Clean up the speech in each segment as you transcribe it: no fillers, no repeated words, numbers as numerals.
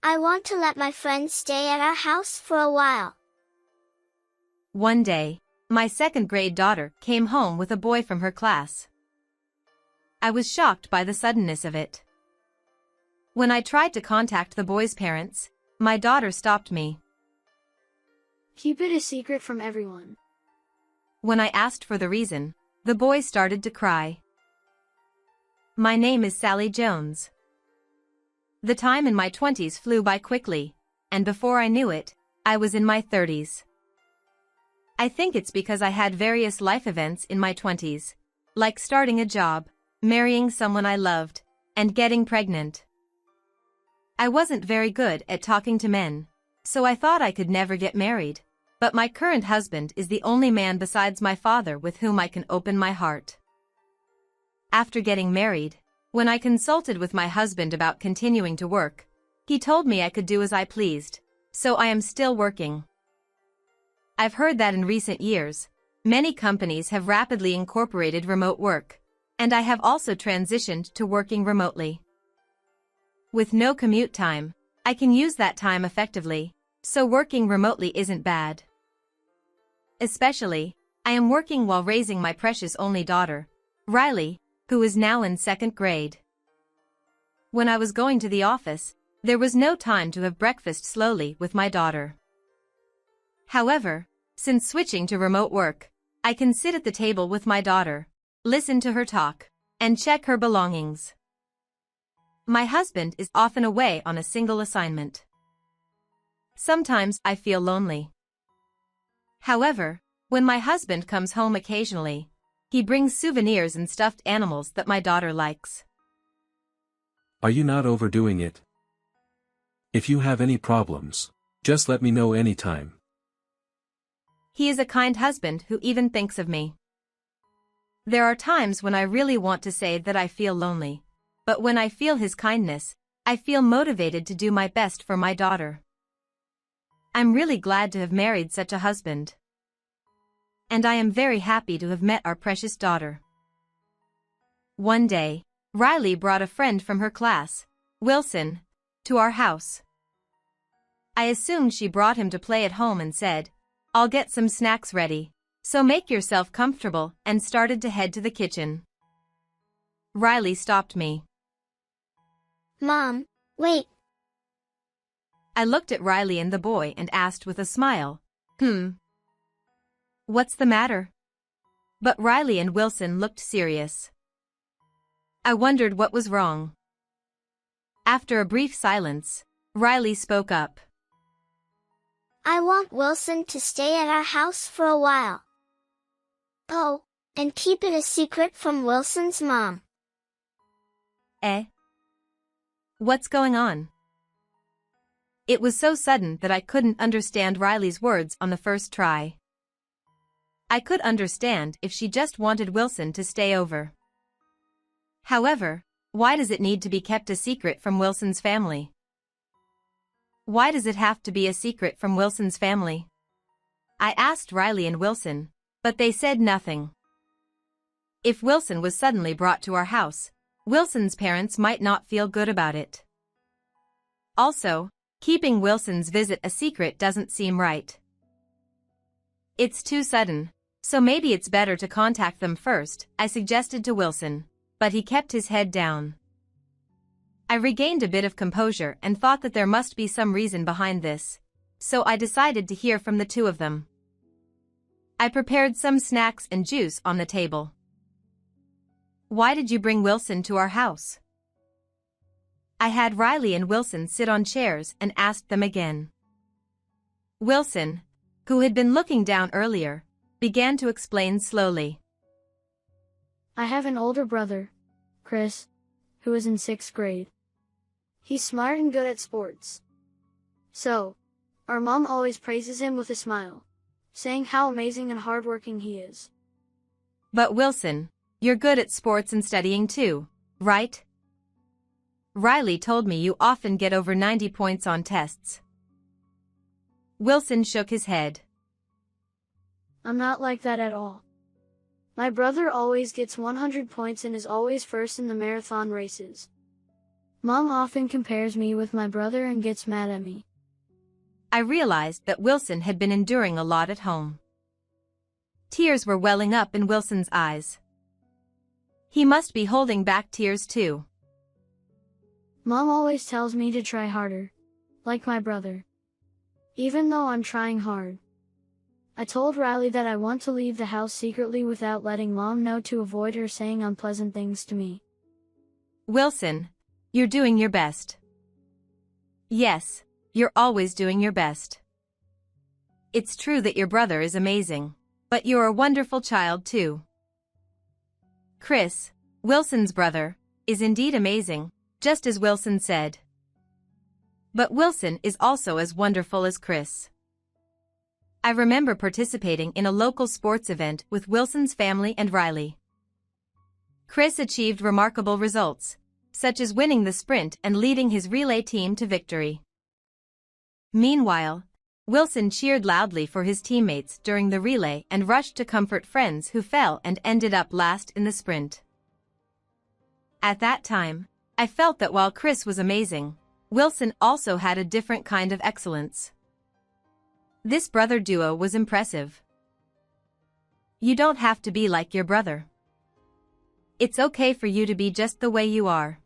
I want to let my friends stay at our house for a while. One day, my second-grade daughter came home with a boy from her class. I was shocked by the suddenness of it. When I tried to contact the boy's parents, my daughter stopped me. Keep it a secret from everyone. When I asked for the reason, the boy started to cry. My name is Sally Jones. The time in my 20s flew by quickly, and before I knew it, I was in my 30s. I think it's because I had various life events in my 20s, like starting a job, marrying someone I loved, and getting pregnant. I wasn't very good at talking to men, so I thought I could never get married, but my current husband is the only man besides my father with whom I can open my heart. After getting married, when I consulted with my husband about continuing to work, he told me I could do as I pleased, so I am still working. I've heard that in recent years, many companies have rapidly incorporated remote work, and I have also transitioned to working remotely. With no commute time, I can use that time effectively, so working remotely isn't bad. Especially, I am working while raising my precious only daughter, Riley, who is now in 2nd grade. When I was going to the office, there was no time to have breakfast slowly with my daughter. However, since switching to remote work, I can sit at the table with my daughter, listen to her talk, and check her belongings. My husband is often away on a single assignment. Sometimes I feel lonely. However, when my husband comes home occasionally, he brings souvenirs and stuffed animals that my daughter likes. Are you not overdoing it? If you have any problems, just let me know anytime. He is a kind husband who even thinks of me. There are times when I really want to say that I feel lonely, but when I feel his kindness, I feel motivated to do my best for my daughter. I'm really glad to have married such a husband. And I am very happy to have met our precious daughter. One day, Riley brought a friend from her class, Wilson, to our house. I assumed she brought him to play at home and said, "I'll get some snacks ready, so make yourself comfortable," and started to head to the kitchen. Riley stopped me. Mom, wait. I looked at Riley and the boy and asked with a smile, "What's the matter?" But Riley and Wilson looked serious. I wondered what was wrong. After a brief silence, Riley spoke up. I want Wilson to stay at our house for a while. Oh, and keep it a secret from Wilson's mom. What's going on? It was so sudden that I couldn't understand Riley's words on the first try. I could understand if she just wanted Wilson to stay over. However, why does it need to be kept a secret from Wilson's family? Why does it have to be a secret from Wilson's family? I asked Riley and Wilson, but they said nothing. If Wilson was suddenly brought to our house, Wilson's parents might not feel good about it. Also, keeping Wilson's visit a secret doesn't seem right. It's too sudden, so maybe it's better to contact them first, I suggested to Wilson, but he kept his head down. I regained a bit of composure and thought that there must be some reason behind this, so I decided to hear from the two of them. I prepared some snacks and juice on the table. Why did you bring Wilson to our house? I had Riley and Wilson sit on chairs and asked them again. Wilson, who had been looking down earlier, began to explain slowly. I have an older brother, Chris, who is in 6th grade. He's smart and good at sports. So, our mom always praises him with a smile, saying how amazing and hardworking he is. But Wilson, you're good at sports and studying too, right? Riley told me you often get over 90 points on tests. Wilson shook his head. I'm not like that at all. My brother always gets 100 points and is always first in the marathon races. Mom often compares me with my brother and gets mad at me. I realized that Wilson had been enduring a lot at home. Tears were welling up in Wilson's eyes. He must be holding back tears too. Mom always tells me to try harder, like my brother. Even though I'm trying hard. I told Riley that I want to leave the house secretly without letting Mom know to avoid her saying unpleasant things to me. Wilson, you're doing your best. Yes, you're always doing your best. It's true that your brother is amazing, but you're a wonderful child too. Chris, Wilson's brother, is indeed amazing, just as Wilson said. But Wilson is also as wonderful as Chris. I remember participating in a local sports event with Wilson's family and Riley. Chris achieved remarkable results, such as winning the sprint and leading his relay team to victory. Meanwhile, Wilson cheered loudly for his teammates during the relay and rushed to comfort friends who fell and ended up last in the sprint. At that time, I felt that while Chris was amazing, Wilson also had a different kind of excellence. This brother duo was impressive. You don't have to be like your brother. It's okay for you to be just the way you are.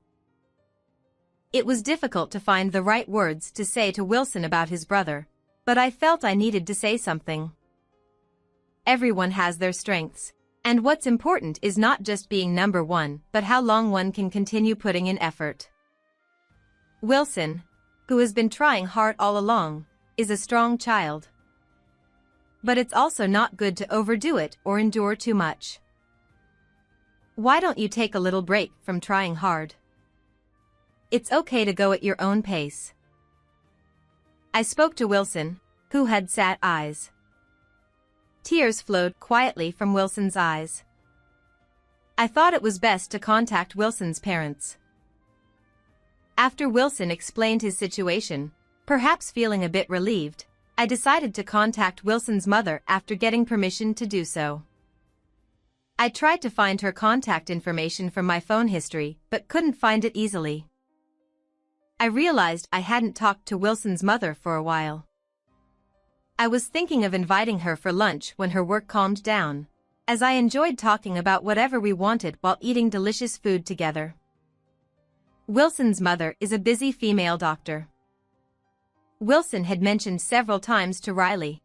It was difficult to find the right words to say to Wilson about his brother, but I felt I needed to say something. Everyone has their strengths, and what's important is not just being number one, but how long one can continue putting in effort. Wilson, who has been trying hard all along, is a strong child. But it's also not good to overdo it or endure too much. Why don't you take a little break from trying hard? It's okay to go at your own pace. I spoke to Wilson, who had sad eyes. Tears flowed quietly from Wilson's eyes. I thought it was best to contact Wilson's parents. After Wilson explained his situation, perhaps feeling a bit relieved, I decided to contact Wilson's mother after getting permission to do so. I tried to find her contact information from my phone history, but couldn't find it easily. I realized I hadn't talked to Wilson's mother for a while. I was thinking of inviting her for lunch when her work calmed down, as I enjoyed talking about whatever we wanted while eating delicious food together. Wilson's mother is a busy female doctor. Wilson had mentioned several times to Riley.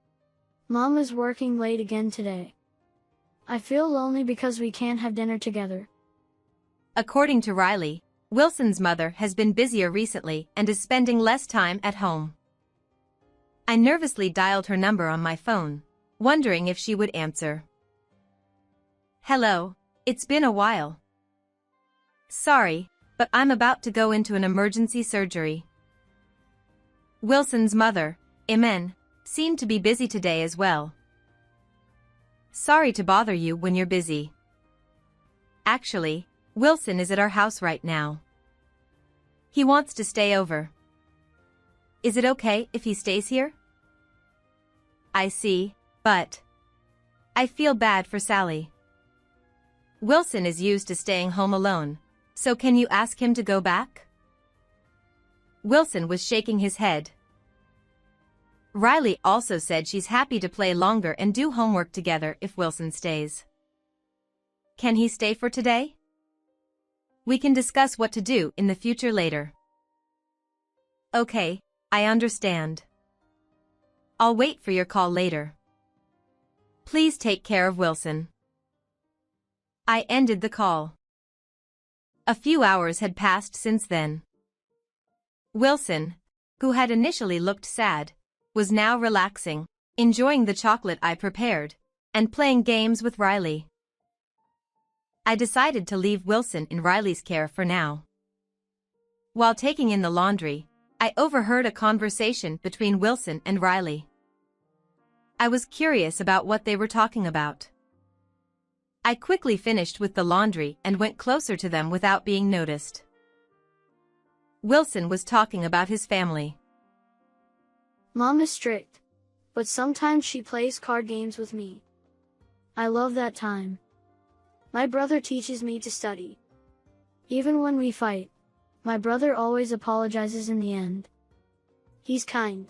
Mom is working late again today. I feel lonely because we can't have dinner together. According to Riley, Wilson's mother has been busier recently and is spending less time at home. I nervously dialed her number on my phone, wondering if she would answer. Hello, it's been a while. Sorry, but I'm about to go into an emergency surgery. Wilson's mother, Imen, seemed to be busy today as well. Sorry to bother you when you're busy. Actually, Wilson is at our house right now. He wants to stay over. Is it okay if he stays here? I see, but I feel bad for Sally. Wilson is used to staying home alone, so can you ask him to go back? Wilson was shaking his head. Riley also said she's happy to play longer and do homework together if Wilson stays. Can he stay for today? We can discuss what to do in the future later. Okay, I understand. I'll wait for your call later. Please take care of Wilson. I ended the call. A few hours had passed since then. Wilson, who had initially looked sad, was now relaxing, enjoying the chocolate I prepared, and playing games with Riley. I decided to leave Wilson in Riley's care for now. While taking in the laundry, I overheard a conversation between Wilson and Riley. I was curious about what they were talking about. I quickly finished with the laundry and went closer to them without being noticed. Wilson was talking about his family. Mom is strict, but sometimes she plays card games with me. I love that time. My brother teaches me to study. Even when we fight, My brother always apologizes in the end. He's kind.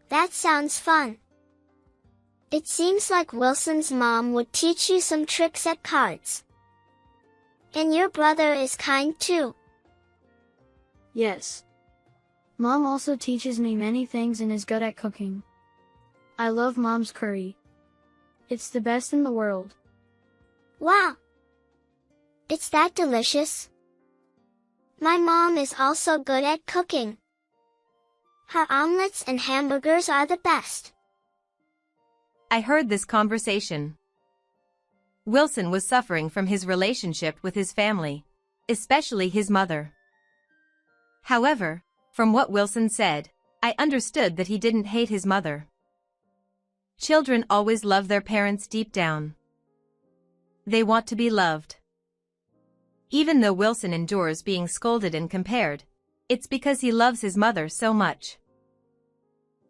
That sounds fun. It seems like Wilson's mom would teach you some tricks at cards. And your brother is kind too. Yes. Mom also teaches me many things and is good at cooking. I love Mom's curry. It's the best in the world. Wow! It's that delicious. My mom is also good at cooking. Her omelets and hamburgers are the best. I heard this conversation. Wilson was suffering from his relationship with his family, especially his mother. However, from what Wilson said, I understood that he didn't hate his mother. Children always love their parents deep down. They want to be loved. Even though Wilson endures being scolded and compared, it's because he loves his mother so much.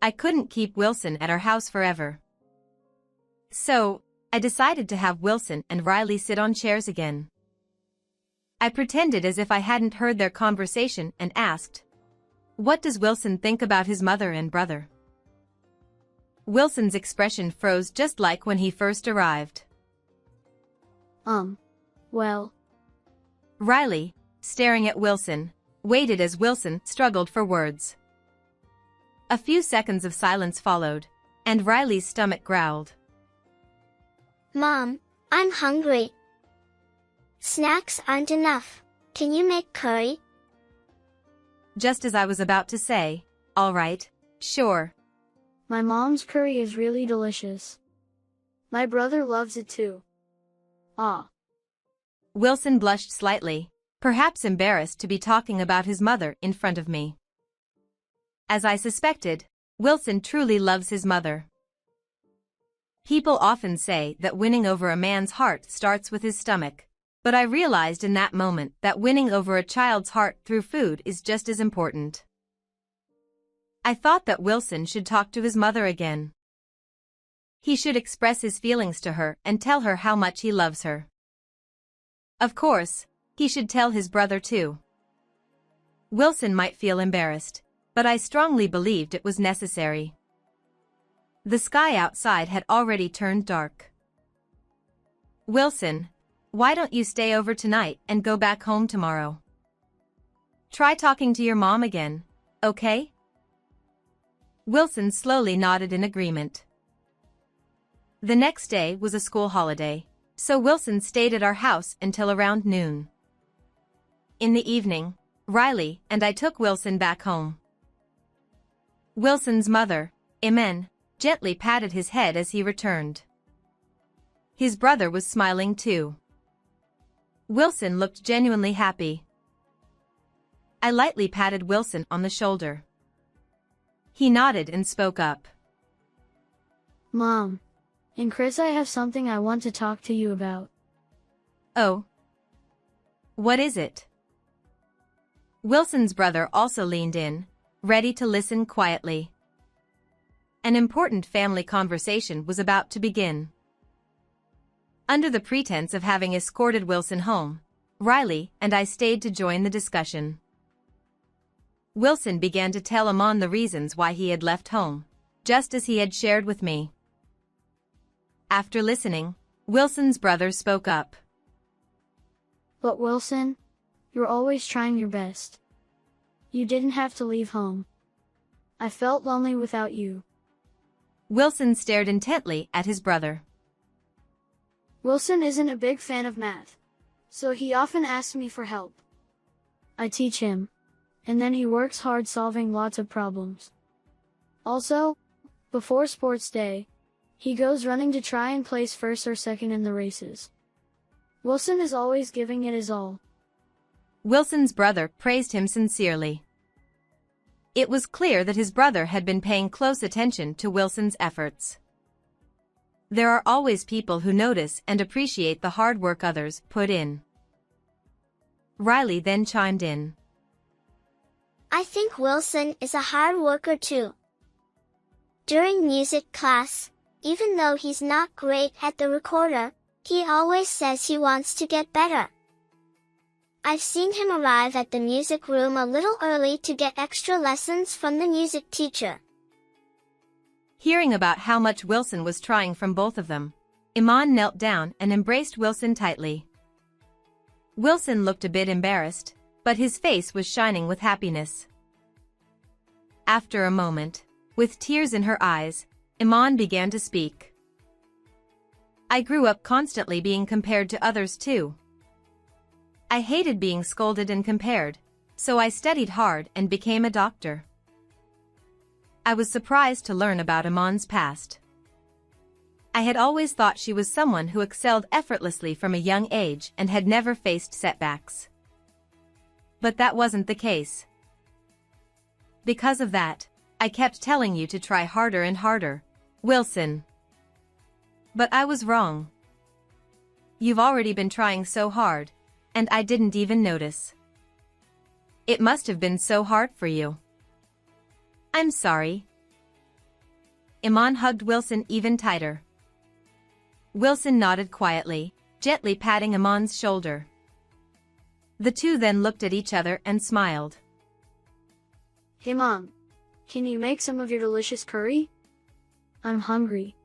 I couldn't keep Wilson at our house forever. So, I decided to have Wilson and Riley sit on chairs again. I pretended as if I hadn't heard their conversation and asked, "What does Wilson think about his mother and brother?" Wilson's expression froze just like when he first arrived. Well. Riley, staring at Wilson, waited as Wilson struggled for words. A few seconds of silence followed, and Riley's stomach growled. Mom, I'm hungry. Snacks aren't enough. Can you make curry? Just as I was about to say, "All right, sure." My mom's curry is really delicious. My brother loves it too. Ah. Wilson blushed slightly, perhaps embarrassed to be talking about his mother in front of me. As I suspected, Wilson truly loves his mother. People often say that winning over a man's heart starts with his stomach, but I realized in that moment that winning over a child's heart through food is just as important. I thought that Wilson should talk to his mother again. He should express his feelings to her and tell her how much he loves her. Of course, he should tell his brother too. Wilson might feel embarrassed, but I strongly believed it was necessary. The sky outside had already turned dark. "Wilson, why don't you stay over tonight and go back home tomorrow? Try talking to your mom again, okay?" Wilson slowly nodded in agreement. The next day was a school holiday, so Wilson stayed at our house until around noon. In the evening, Riley and I took Wilson back home. Wilson's mother, Imen, gently patted his head as he returned. His brother was smiling too. Wilson looked genuinely happy. I lightly patted Wilson on the shoulder. He nodded and spoke up. Mom. And Chris, I have something I want to talk to you about. Oh. What is it? Wilson's brother also leaned in, ready to listen quietly. An important family conversation was about to begin. Under the pretense of having escorted Wilson home, Riley and I stayed to join the discussion. Wilson began to tell Amon the reasons why he had left home, just as he had shared with me. After listening, Wilson's brother spoke up. But Wilson, you're always trying your best. You didn't have to leave home. I felt lonely without you. Wilson stared intently at his brother. Wilson isn't a big fan of math, so he often asks me for help. I teach him, and then he works hard solving lots of problems. Also, before sports day, he goes running to try and place first or second in the races. Wilson is always giving it his all. Wilson's brother praised him sincerely. It was clear that his brother had been paying close attention to Wilson's efforts. There are always people who notice and appreciate the hard work others put in. Riley then chimed in. I think Wilson is a hard worker too. During music class, even though he's not great at the recorder, he always says he wants to get better. I've seen him arrive at the music room a little early to get extra lessons from the music teacher. Hearing about how much Wilson was trying from both of them, Iman knelt down and embraced Wilson tightly. Wilson looked a bit embarrassed, but his face was shining with happiness. After a moment, with tears in her eyes, Iman began to speak. I grew up constantly being compared to others too. I hated being scolded and compared, so I studied hard and became a doctor. I was surprised to learn about Iman's past. I had always thought she was someone who excelled effortlessly from a young age and had never faced setbacks. But that wasn't the case. Because of that, I kept telling you to try harder and harder, Wilson. But I was wrong. You've already been trying so hard, and I didn't even notice. It must have been so hard for you. I'm sorry. Iman hugged Wilson even tighter. Wilson nodded quietly, gently patting Iman's shoulder. The two then looked at each other and smiled. Hey Mom, can you make some of your delicious curry? I'm hungry.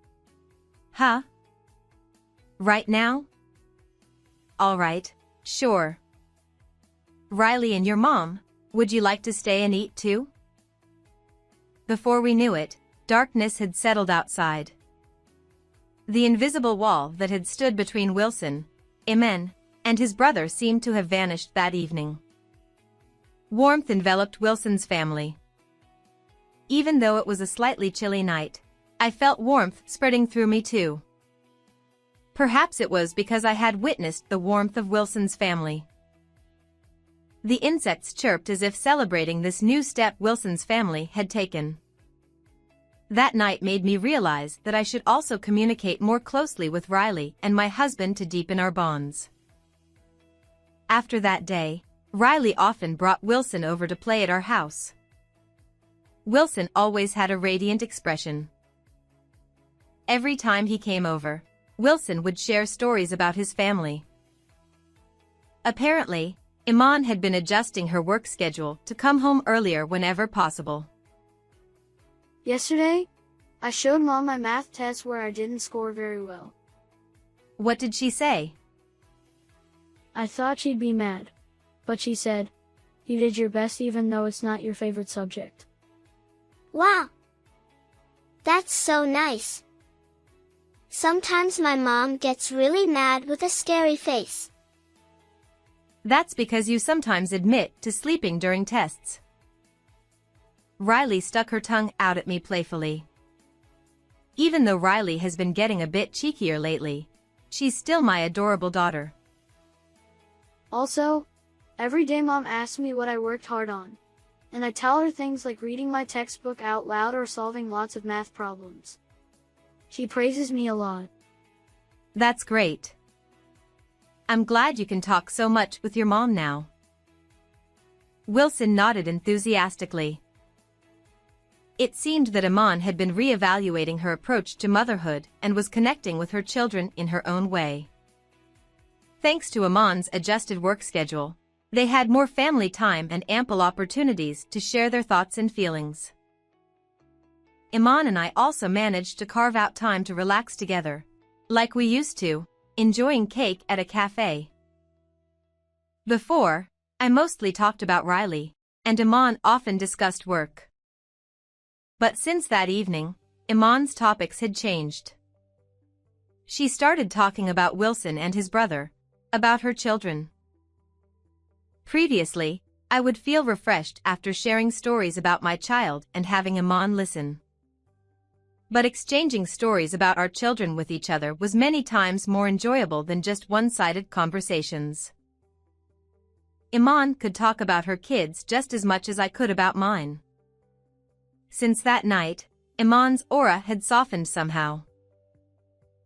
Huh? Right now? All right, sure. Riley and your mom, would you like to stay and eat too? Before we knew it, darkness had settled outside. The invisible wall that had stood between Wilson, Iman, and his brother seemed to have vanished that evening. Warmth enveloped Wilson's family. Even though it was a slightly chilly night, I felt warmth spreading through me too. Perhaps it was because I had witnessed the warmth of Wilson's family. The insects chirped as if celebrating this new step Wilson's family had taken. That night made me realize that I should also communicate more closely with Riley and my husband to deepen our bonds. After that day, Riley often brought Wilson over to play at our house. Wilson always had a radiant expression. Every time he came over, Wilson would share stories about his family. Apparently, Iman had been adjusting her work schedule to come home earlier whenever possible. Yesterday, I showed Mom my math test where I didn't score very well. What did she say? I thought she'd be mad, but she said, "You did your best even though it's not your favorite subject." Wow! That's so nice. Sometimes my mom gets really mad with a scary face. That's because you sometimes admit to sleeping during tests. Riley stuck her tongue out at me playfully. Even though Riley has been getting a bit cheekier lately, she's still my adorable daughter. Also, every day Mom asks me what I worked hard on, and I tell her things like reading my textbook out loud or solving lots of math problems. She praises me a lot. That's great. I'm glad you can talk so much with your mom now. Wilson nodded enthusiastically. It seemed that Iman had been re-evaluating her approach to motherhood and was connecting with her children in her own way. Thanks to Iman's adjusted work schedule, they had more family time and ample opportunities to share their thoughts and feelings. Iman and I also managed to carve out time to relax together, like we used to, enjoying cake at a cafe. Before, I mostly talked about Riley, and Iman often discussed work. But since that evening, Iman's topics had changed. She started talking about Wilson and his brother, about her children. Previously, I would feel refreshed after sharing stories about my child and having Iman listen. But exchanging stories about our children with each other was many times more enjoyable than just one-sided conversations. Iman could talk about her kids just as much as I could about mine. Since that night, Iman's aura had softened somehow.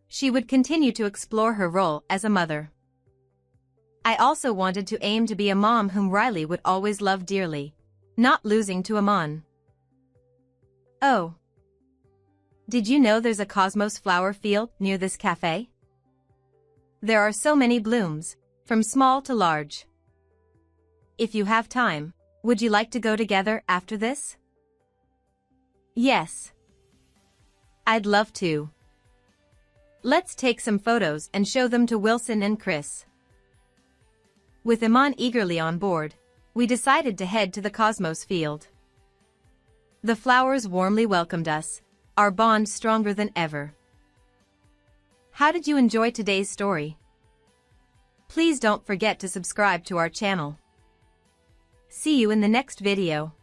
She would continue to explore her role as a mother. I also wanted to aim to be a mom whom Riley would always love dearly, not losing to Iman. Oh. Did you know there's a cosmos flower field near this cafe? There are so many blooms, from small to large. If you have time, would you like to go together after this? Yes. I'd love to. Let's take some photos and show them to Wilson and Chris. With Iman eagerly on board, we decided to head to the Cosmos field. The flowers warmly welcomed us, our bond stronger than ever. How did you enjoy today's story? Please don't forget to subscribe to our channel. See you in the next video.